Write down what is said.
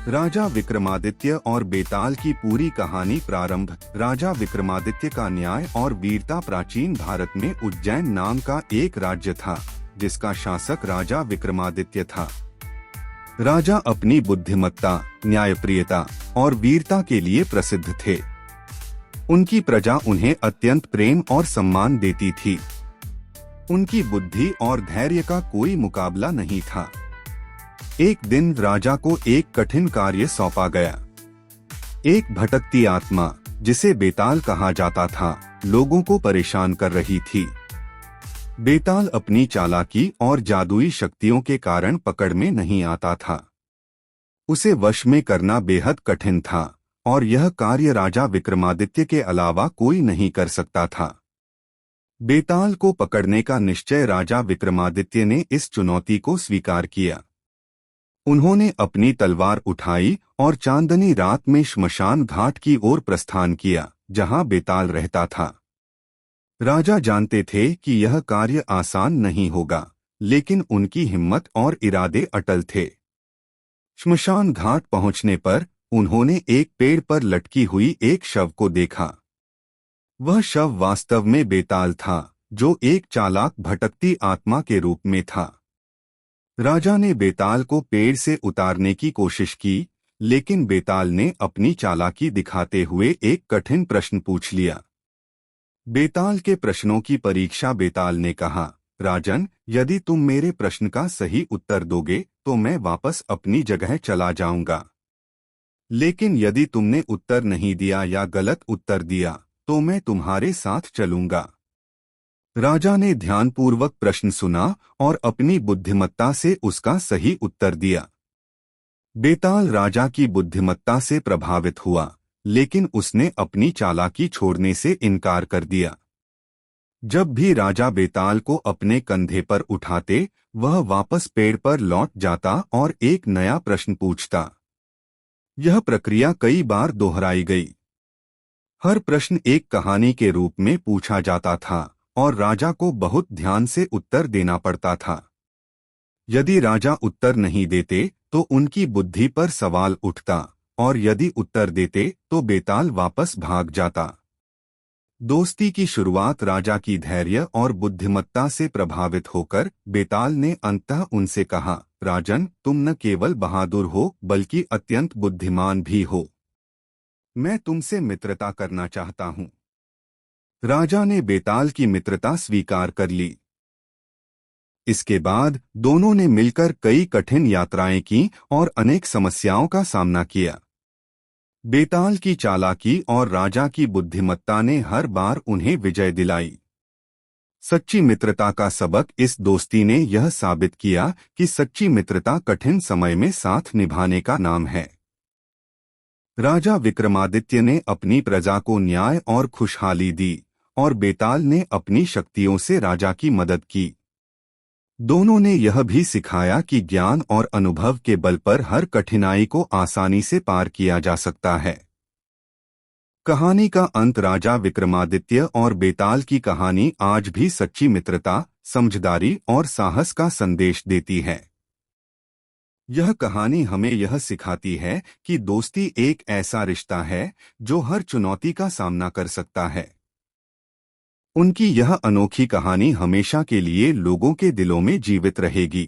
राजा विक्रमादित्य और बेताल की पूरी कहानी। प्रारंभ। राजा विक्रमादित्य का न्याय और वीरता। प्राचीन भारत में उज्जैन नाम का एक राज्य था, जिसका शासक राजा विक्रमादित्य था। राजा अपनी बुद्धिमत्ता, न्यायप्रियता और वीरता के लिए प्रसिद्ध थे। उनकी प्रजा उन्हें अत्यंत प्रेम और सम्मान देती थी। उनकी बुद्धि और धैर्य का कोई मुकाबला नहीं था। एक दिन राजा को एक कठिन कार्य सौंपा गया। एक भटकती आत्मा, जिसे बेताल कहा जाता था, लोगों को परेशान कर रही थी। बेताल अपनी चालाकी और जादुई शक्तियों के कारण पकड़ में नहीं आता था। उसे वश में करना बेहद कठिन था और यह कार्य राजा विक्रमादित्य के अलावा कोई नहीं कर सकता था। बेताल को पकड़ने का निश्चय राजा विक्रमादित्य ने इस चुनौती को स्वीकार किया। उन्होंने अपनी तलवार उठाई और चांदनी रात में श्मशान घाट की ओर प्रस्थान किया, जहां बेताल रहता था। राजा जानते थे कि यह कार्य आसान नहीं होगा, लेकिन उनकी हिम्मत और इरादे अटल थे। श्मशान घाट पहुंचने पर उन्होंने एक पेड़ पर लटकी हुई एक शव को देखा। वह शव वास्तव में बेताल था, जो एक चालाक भटकती आत्मा के रूप में था। राजा ने बेताल को पेड़ से उतारने की कोशिश की, लेकिन बेताल ने अपनी चालाकी दिखाते हुए एक कठिन प्रश्न पूछ लिया। बेताल के प्रश्नों की परीक्षा। बेताल ने कहा, राजन, यदि तुम मेरे प्रश्न का सही उत्तर दोगे तो मैं वापस अपनी जगह चला जाऊंगा। लेकिन यदि तुमने उत्तर नहीं दिया या गलत उत्तर दिया तो मैं तुम्हारे साथ चलूंगा। राजा ने ध्यानपूर्वक प्रश्न सुना और अपनी बुद्धिमत्ता से उसका सही उत्तर दिया। बेताल राजा की बुद्धिमत्ता से प्रभावित हुआ, लेकिन उसने अपनी चालाकी छोड़ने से इनकार कर दिया। जब भी राजा बेताल को अपने कंधे पर उठाते, वह वापस पेड़ पर लौट जाता और एक नया प्रश्न पूछता। यह प्रक्रिया कई बार दोहराई गई। हर प्रश्न एक कहानी के रूप में पूछा जाता था और राजा को बहुत ध्यान से उत्तर देना पड़ता था। यदि राजा उत्तर नहीं देते तो उनकी बुद्धि पर सवाल उठता, और यदि उत्तर देते तो बेताल वापस भाग जाता। दोस्ती की शुरुआत। राजा की धैर्य और बुद्धिमत्ता से प्रभावित होकर बेताल ने अंततः उनसे कहा, राजन, तुम न केवल बहादुर हो बल्कि अत्यंत बुद्धिमान भी हो। मैं तुमसे मित्रता करना चाहता हूँ। राजा ने बेताल की मित्रता स्वीकार कर ली। इसके बाद दोनों ने मिलकर कई कठिन यात्राएं की और अनेक समस्याओं का सामना किया। बेताल की चालाकी और राजा की बुद्धिमत्ता ने हर बार उन्हें विजय दिलाई। सच्ची मित्रता का सबक। इस दोस्ती ने यह साबित किया कि सच्ची मित्रता कठिन समय में साथ निभाने का नाम है। राजा विक्रमादित्य ने अपनी प्रजा को न्याय और खुशहाली दी, और बेताल ने अपनी शक्तियों से राजा की मदद की। दोनों ने यह भी सिखाया कि ज्ञान और अनुभव के बल पर हर कठिनाई को आसानी से पार किया जा सकता है। कहानी का अंत। राजा विक्रमादित्य और बेताल की कहानी आज भी सच्ची मित्रता, समझदारी और साहस का संदेश देती है। यह कहानी हमें यह सिखाती है कि दोस्ती एक ऐसा रिश्ता है जो हर चुनौती का सामना कर सकता है। उनकी यह अनोखी कहानी हमेशा के लिए लोगों के दिलों में जीवित रहेगी।